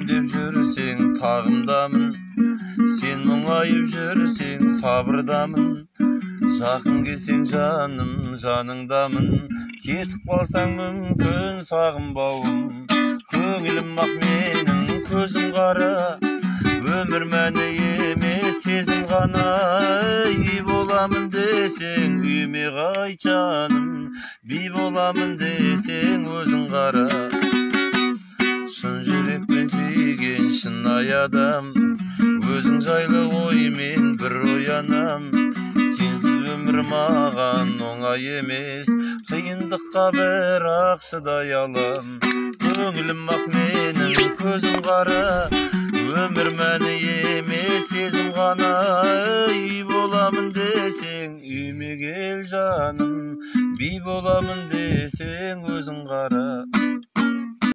деп жүрсең тағымдамын, сен мұңайып жүрсең сабырдамын. Жақын келсең жаным жаныңдамын, кетіп қалсаң мүмкін сағынбауым. Көңілім ақ менің көзім қара, өмір мәні емес сезім ғана. Үй боламын десең үйме қайт жаным, би боламын десең өзің қара. Шын жүрекпен сүйген шынайы адам, өзің жайлы оймен бір оянам. Сенсіз өмір маған оңай емес, қиындыққа бірақ шыдай алам. Көңілім ақ менің көзім қара, өмір мәні емес сезім ғана. Үй боламын десең үйме кел жаным, би боламын десең өзің қара.